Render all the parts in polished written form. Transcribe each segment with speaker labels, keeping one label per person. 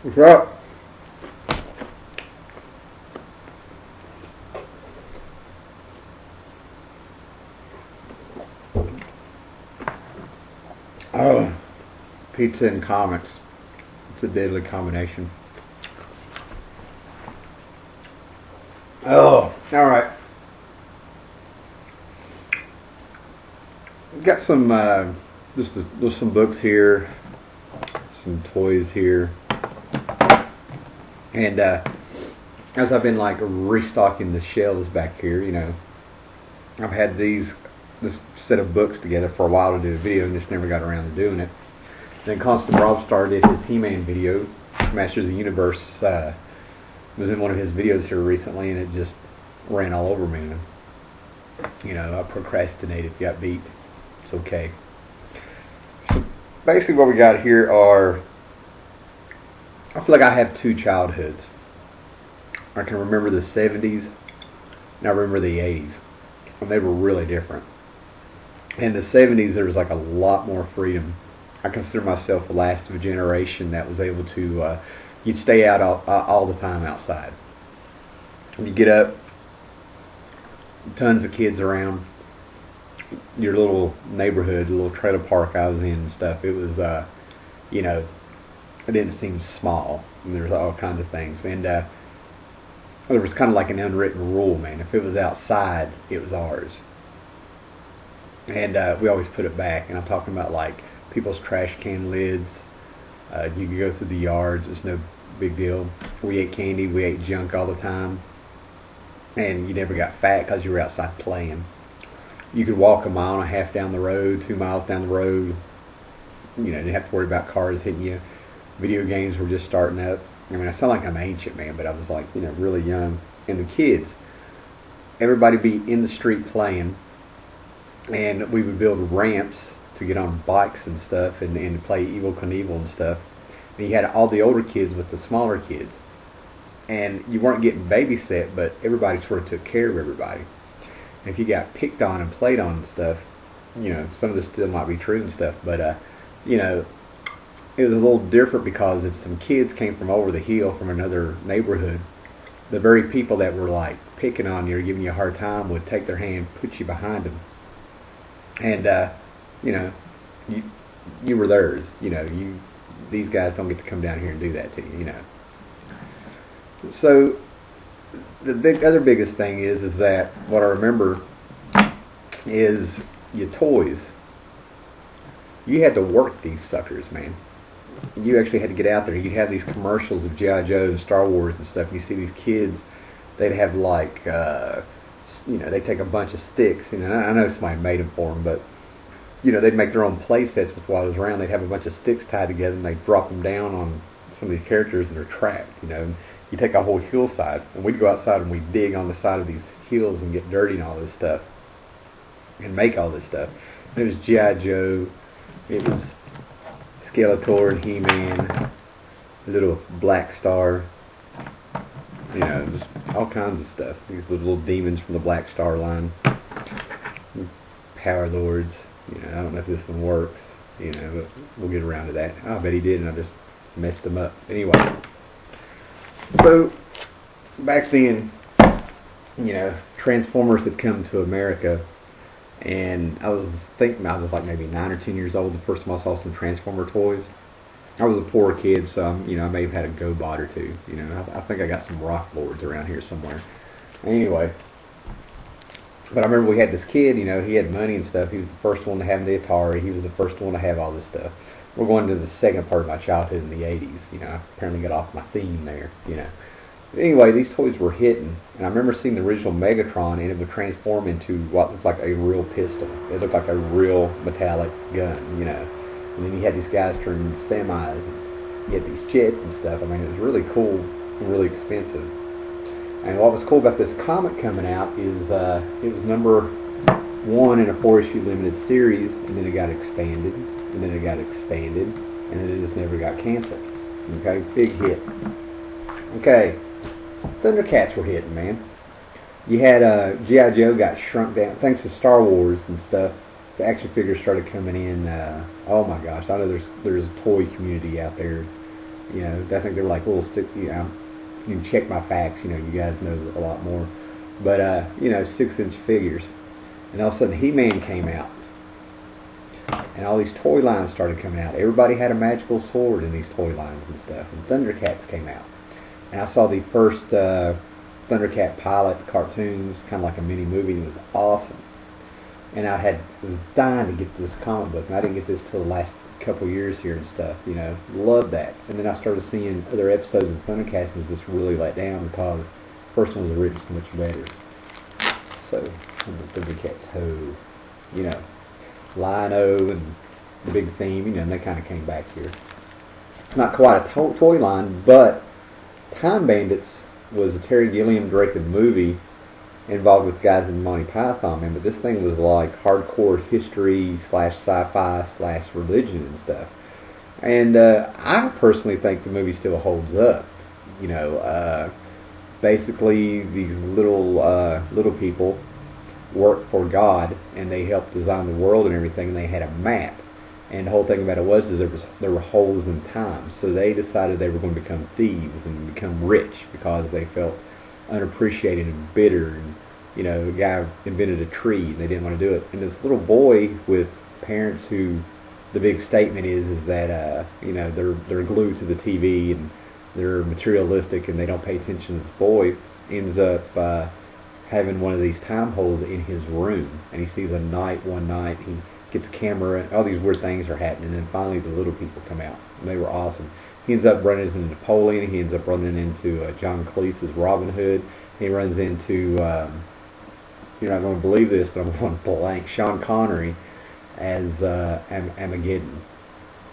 Speaker 1: What's up? Oh, pizza and comics. It's a deadly combination. Oh, alright. Got some, there's some books here, some toys here. And as I've been like restocking the shelves back here, you know, I've had this set of books together for a while to do a video and just never got around to doing it. Then Constant Rob started his He Man video. Masters of the Universe was in one of his videos here recently, and it just ran all over me. You know, I procrastinated, got beat. It's okay. So basically what we got here are, I feel like I have two childhoods. I can remember the 70s and I remember the 80s. And they were really different. In the 70s there was like a lot more freedom. I consider myself the last of a generation that was able to, you'd stay out all the time outside. You get up, tons of kids around. Your little neighborhood, the little trailer park I was in and stuff, it was, you know, it didn't seem small. And there was all kinds of things. And there was kind of like an unwritten rule, man. If it was outside, it was ours. And we always put it back. And I'm talking about like people's trash can lids. You could go through the yards. It was no big deal. We ate candy. We ate junk all the time. And you never got fat because you were outside playing. You could walk a mile and a half down the road, 2 miles down the road. You know, didn't have to worry about cars hitting you. Video games were just starting up. I mean, I sound like I'm ancient, man, but I was like, you know, really young. And the kids, everybody be in the street playing. And we would build ramps to get on bikes and stuff and play Evel Knievel and stuff. And you had all the older kids with the smaller kids. And you weren't getting babysat, but everybody sort of took care of everybody. And if you got picked on and played on and stuff, you know, some of this still might be true and stuff, but, you know, it was a little different because if some kids came from over the hill from another neighborhood, the very people that were like picking on you or giving you a hard time would take their hand, put you behind them. And, you know, you were theirs. You know, these guys don't get to come down here and do that to you, you know. So the other biggest thing is that what I remember is your toys. You had to work these suckers, man. You actually had to get out there. You'd have these commercials of G.I. Joe and Star Wars and stuff. You see these kids, they'd have like, you know, they'd take a bunch of sticks. You know, I know somebody made them for them, but, you know, they'd make their own play sets with what was around. They'd have a bunch of sticks tied together and they'd drop them down on some of these characters and they're trapped, you know. You take a whole hillside, and we'd go outside and we'd dig on the side of these hills and get dirty and all this stuff, and make all this stuff. And it was G.I. Joe, it was Skeletor and He Man, little Black Star, you know, just all kinds of stuff. These little demons from the Black Star line, Power Lords. You know, I don't know if this one works, you know, but we'll get around to that. I bet he did, and I just messed them up. Anyway. So, back then, you know, Transformers had come to America, and I was thinking I was like maybe 9 or 10 years old the first time I saw some Transformer toys. I was a poor kid, so you know, I may have had a GoBot or two. You know, I think I got some Rock Lords around here somewhere. Anyway, but I remember we had this kid. You know, he had money and stuff. He was the first one to have the Atari. He was the first one to have all this stuff. We're going to the second part of my childhood in the 80s. You know, I apparently got off my theme there, you know. But anyway, these toys were hitting, and I remember seeing the original Megatron, and it would transform into what looked like a real pistol. It looked like a real metallic gun, you know. And then you had these guys turning into semis, and you had these jets and stuff. I mean, it was really cool and really expensive. And what was cool about this comic coming out is it was number 1 in a 4-issue limited series, and then it got expanded. And then it got expanded, and then it just never got canceled. Okay, big hit. Okay, Thundercats were hitting, man. You had G.I. Joe got shrunk down thanks to Star Wars and stuff. The action figures started coming in. Oh my gosh, I know there's a toy community out there You know, I think they're like little six. You know, you can check my facts. You know, you guys know a lot more. But you know, 6-inch figures. And all of a sudden, He Man came out, and all these toy lines started coming out. Everybody had a magical sword in these toy lines and stuff. And Thundercats came out, and I saw the first Thundercat pilot cartoons, kind of like a mini movie, and it was awesome. And was dying to get this comic book, and I didn't get this till the last couple years here and stuff. You know, loved that. And then I started seeing other episodes of Thundercats, and was just really let down because the first one was written so much better. So, the Thundercats, ho, you know, Lion-O and the big theme, you know, and they kind of came back here. Not quite a toy line, but Time Bandits was a Terry Gilliam directed movie involved with guys in Monty Python, man, but this thing was like hardcore history / sci-fi / religion and stuff. And I personally think the movie still holds up. You know, basically these little people work for God, and they help design the world and everything, and they had a map. And the whole thing about it was there were holes in time. So they decided they were going to become thieves and become rich because they felt unappreciated and bitter. And, you know, the guy invented a tree and they didn't want to do it. And this little boy with parents who, the big statement is that, you know, they're glued to the TV and they're materialistic and they don't pay attention to this boy, ends up having one of these time holes in his room. And he sees one night, he gets a camera, and all these weird things are happening, and then finally the little people come out, and they were awesome. He ends up running into Napoleon, he ends up running into John Cleese's Robin Hood, he runs into, you're not going to believe this, but I'm going blank, Sean Connery as Armageddon,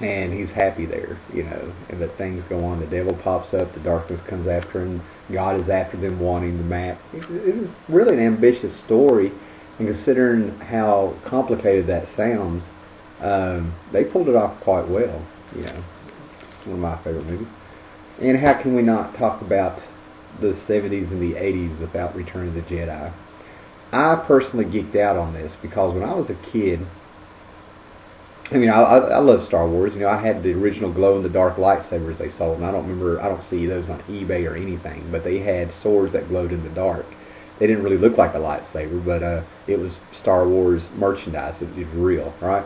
Speaker 1: and he's happy there, you know, and but things go on, the devil pops up, the darkness comes after him, God is after them wanting the map. It was really an ambitious story. And considering how complicated that sounds, they pulled it off quite well. You know, it's one of my favorite movies. And how can we not talk about the 70s and the 80s without Return of the Jedi? I personally geeked out on this because when I was a kid, I mean, I love Star Wars. You know, I had the original glow-in-the-dark lightsabers they sold, and I don't see those on eBay or anything, but they had swords that glowed in the dark. They didn't really look like a lightsaber, but it was Star Wars merchandise. It was real, right?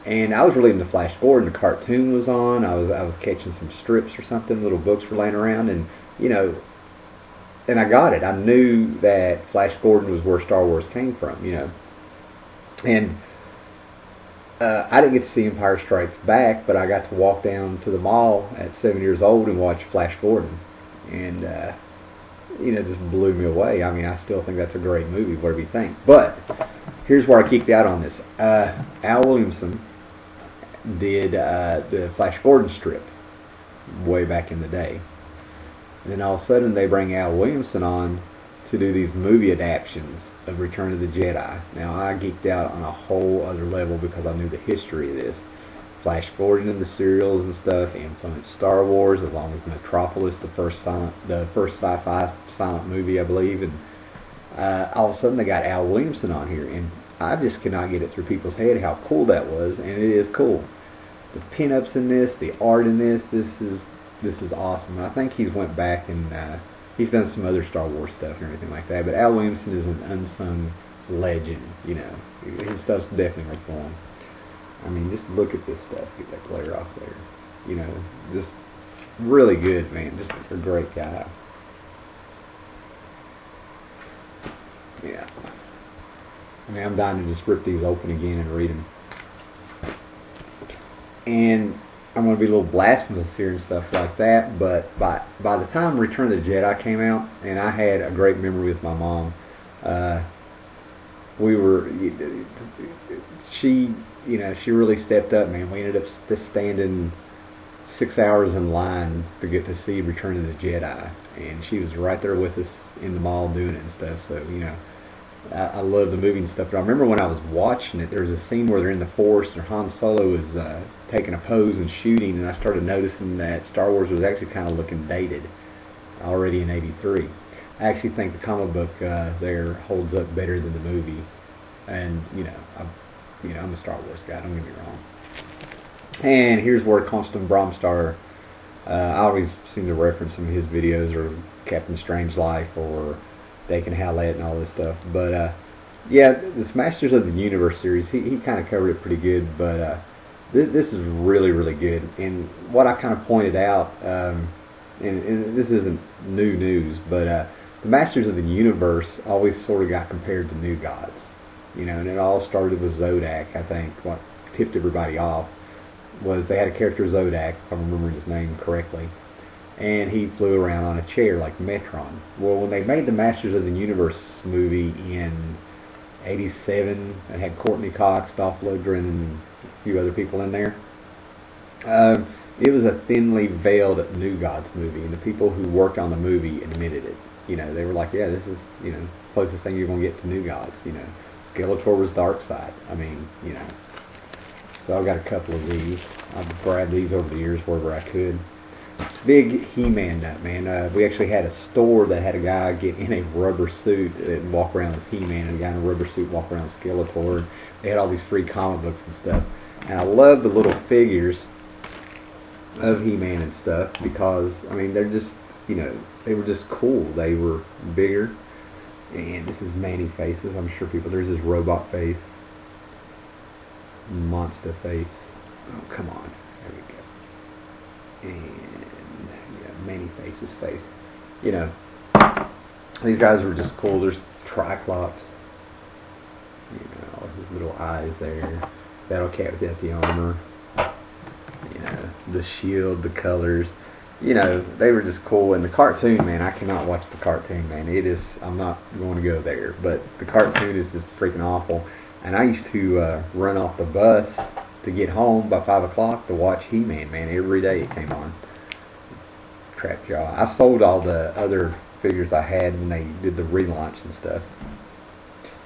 Speaker 1: And I was really into Flash Gordon. The cartoon was on. I was catching some strips or something. Little books were laying around, and you know, and I got it. I knew that Flash Gordon was where Star Wars came from, you know. And I didn't get to see Empire Strikes Back, but I got to walk down to the mall at 7 years old and watch Flash Gordon, and you know, just blew me away. I mean, I still think that's a great movie, whatever you think. But here's where I geeked out on this. Al Williamson did the Flash Gordon strip way back in the day. And then all of a sudden they bring Al Williamson on to do these movie adaptions of Return of the Jedi. Now, I geeked out on a whole other level because I knew the history of this. Flash Gordon and the serials and stuff influenced Star Wars, along with Metropolis, the first sci-fi silent movie, I believe. And all of a sudden they got Al Williamson on here, and I just could not get it through people's head how cool that was, and it is cool. The pinups in this, the art in this is awesome. And I think he's went back and he's done some other Star Wars stuff and everything like that. But Al Williamson is an unsung legend. You know, his stuff's definitely worth going. I mean, just look at this stuff. Get that glare off there. You know, just really good, man. Just a great guy. Yeah. I mean, I'm dying to just rip these open again and read them. And I'm going to be a little blasphemous here and stuff like that, but by the time Return of the Jedi came out, and I had a great memory with my mom, she really stepped up, man. We ended up standing 6 hours in line to get to see Return of the Jedi, and she was right there with us in the mall doing it and stuff. So, you know, I love the movie and stuff. But I remember when I was watching it, there was a scene where they're in the forest and Han Solo is taking a pose and shooting, and I started noticing that Star Wars was actually kind of looking dated already in '83. I actually think the comic book there holds up better than the movie. And I'm a Star Wars guy, don't get me wrong. And here's where Constant Bromstar I always seem to reference some of his videos, or Captain Strange Life, or Dakin Howlett, and all this stuff. But yeah, this Masters of the Universe series, he kind of covered it pretty good. But this is really, really good. And what I kind of pointed out, and this isn't new news, but the Masters of the Universe always sort of got compared to New Gods. You know, and it all started with Zodak, I think. What tipped everybody off was they had a character, Zodak, if I'm remembering his name correctly, and he flew around on a chair like Megatron. Well, when they made the Masters of the Universe movie in '87, it had Courtney Cox, Dolph Lundgren, and a few other people in there. It was a thinly veiled New Gods movie, and the people who worked on the movie admitted it. You know, they were like, yeah, this is, you know, the closest thing you're going to get to New Gods, you know. Skeletor was Darkseid. I mean, you know. So I've got a couple of these. I've grabbed these over the years wherever I could. Big He-Man nut, man. We actually had a store that had a guy get in a rubber suit and walk around as He-Man, and a guy in a rubber suit walk around as Skeletor. And they had all these free comic books and stuff. And I love the little figures of He-Man and stuff because, I mean, they're just, you know, they were just cool. They were bigger. And this is Manny Faces. I'm sure people, there's his robot face. Monster face. Oh, come on. There we go. And, yeah, Manny Faces face. You know, these guys were just cool. There's Triclops. You know, his little eyes there. Battle Cat without the armor. You know, the shield, the colors. You know, they were just cool. And the cartoon, man, I cannot watch the cartoon, man. It is, I'm not going to go there. But the cartoon is just freaking awful. And I used to run off the bus to get home by 5 o'clock to watch He-Man, man. Every day it came on. Crap jaw. I sold all the other figures I had when they did the relaunch and stuff.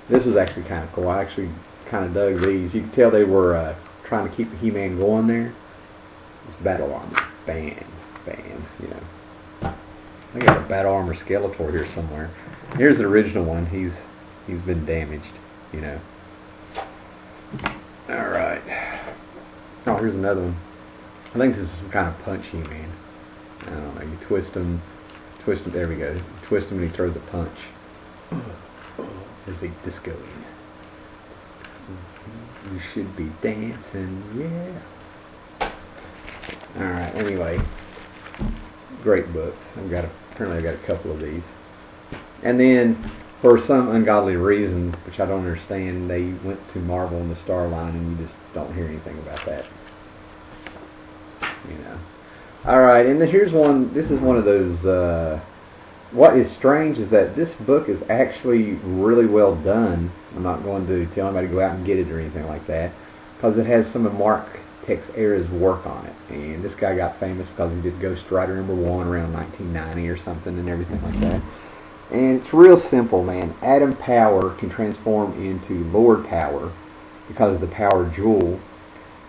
Speaker 1: This was actually kind of cool. I actually kind of dug these. You could tell they were trying to keep He-Man going there. It's battle armor. Bam. Bam, you know. I got a battle armor Skeletor here somewhere. Here's the original one. He's been damaged, you know. All right. Oh, here's another one. I think this is some kind of punch He-Man. I don't know. You twist him. There we go. You twist him and he throws a punch. There's the disco. You should be dancing, yeah. All right. Anyway. Great books. Apparently I've got a couple of these. And then, for some ungodly reason, which I don't understand, they went to Marvel and the Star line, and you just don't hear anything about that. You know. Alright, and then here's one. This is one of those, what is strange is that this book is actually really well done. I'm not going to tell anybody to go out and get it or anything like that, because it has some of Mark Texeira's work on it. And this guy got famous because he did Ghost Rider #1 around 1990 or something and everything like that. And it's real simple, man. Atom Power can transform into Lord Power because of the Power Jewel.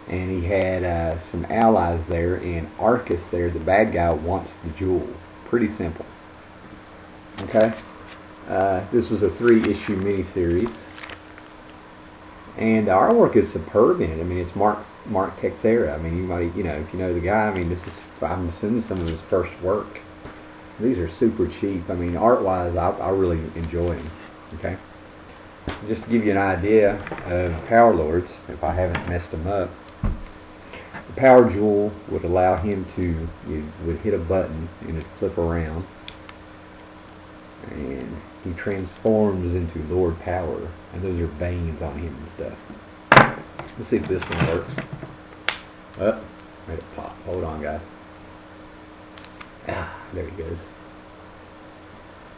Speaker 1: And he had some allies there, and Arcus there, the bad guy, wants the jewel. Pretty simple. Okay? This was a 3-issue miniseries. And the artwork is superb in it. I mean, it's Mark Texeira. I mean, you might, you know, if you know the guy, I mean, this is, I'm assuming, some of his first work. These are super cheap. I mean, art-wise, I really enjoy them. Okay? Just to give you an idea of Power Lords, if I haven't messed them up, the Power Jewel would allow him to, you would hit a button and it'd flip around. And he transforms into Lord Power. And those are veins on him and stuff. Let's see if this one works. Oh, made it pop. Hold on, guys. Ah, there he goes.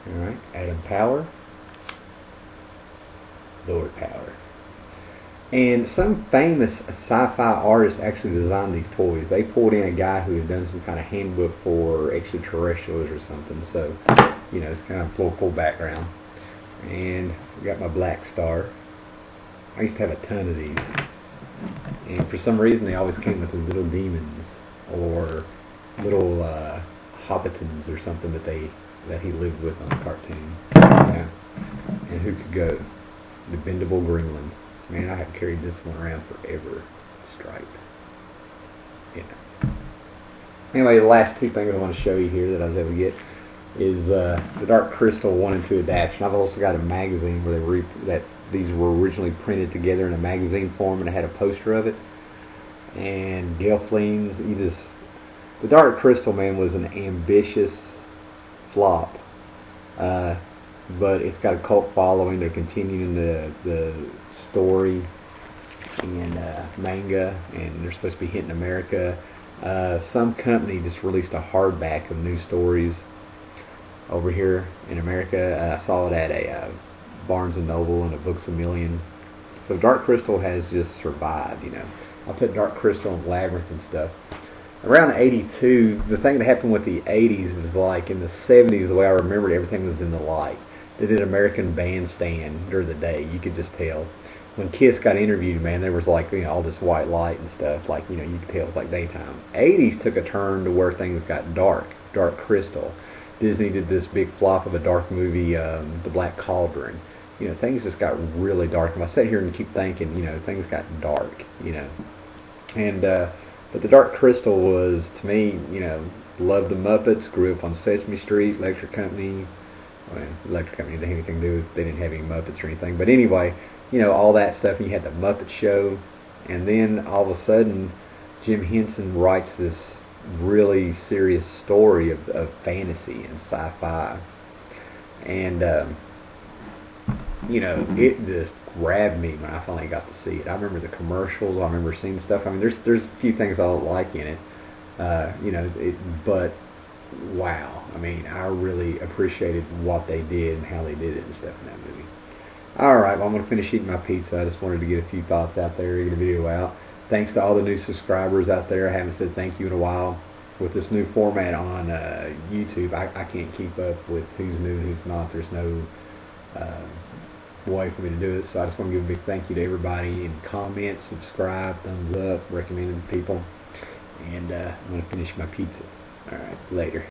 Speaker 1: Alright, Atom Power. Lord Power. And some famous sci-fi artists actually designed these toys. They pulled in a guy who had done some kind of handbook for extraterrestrials or something. So, you know, it's kind of full background. And I got my Black Star. I used to have a ton of these. And for some reason they always came with the little demons or little hobbitons or something that he lived with on the cartoon. Yeah. And who could go? The Bendable Gremlin. Man, I have carried this one around forever. Stripe. You know. Anyway, the last two things I want to show you here that I was able to get is the Dark Crystal 1 and 2 adaptation. I've also got a magazine where these were originally printed together in a magazine form, and it had a poster of it. And Gelflings, the Dark Crystal, man, was an ambitious flop. But it's got a cult following. They're continuing the story and manga, and they're supposed to be hitting America. Some company just released a hardback of new stories over here in America. I saw it at a Barnes & Noble and a Books A Million. So Dark Crystal has just survived, you know. I put Dark Crystal and Labyrinth and stuff. Around 82, the thing that happened with the 80s is like in the 70s, the way I remembered, everything was in the light. They did American Bandstand during the day. You could just tell. When Kiss got interviewed, man, there was like, you know, all this white light and stuff. Like, you know, you could tell it's like daytime. 80s took a turn to where things got dark. Dark Crystal. Disney did this big flop of a dark movie, The Black Cauldron. You know, things just got really dark. And I sat here and keep thinking, you know, things got dark, you know. And, but the Dark Crystal was, to me, you know, loved the Muppets, grew up on Sesame Street, Electric Company. Well, Electric Company didn't have anything to do with, they didn't have any Muppets or anything. But anyway, you know, all that stuff. And you had the Muppet Show. And then all of a sudden, Jim Henson writes this really serious story of fantasy and sci-fi. And, you know, it just grabbed me when I finally got to see it. I remember the commercials. I remember seeing stuff. I mean, there's a few things I don't like in it. You know, but wow. I mean, I really appreciated what they did and how they did it and stuff in that movie. Alright, well, I'm going to finish eating my pizza. I just wanted to get a few thoughts out there, get a video out. Thanks to all the new subscribers out there. I haven't said thank you in a while. With this new format on YouTube, I can't keep up with who's new and who's not. There's no way for me to do it. So I just want to give a big thank you to everybody. And comment, subscribe, thumbs up, recommend it to people. And I'm going to finish my pizza. Alright, later.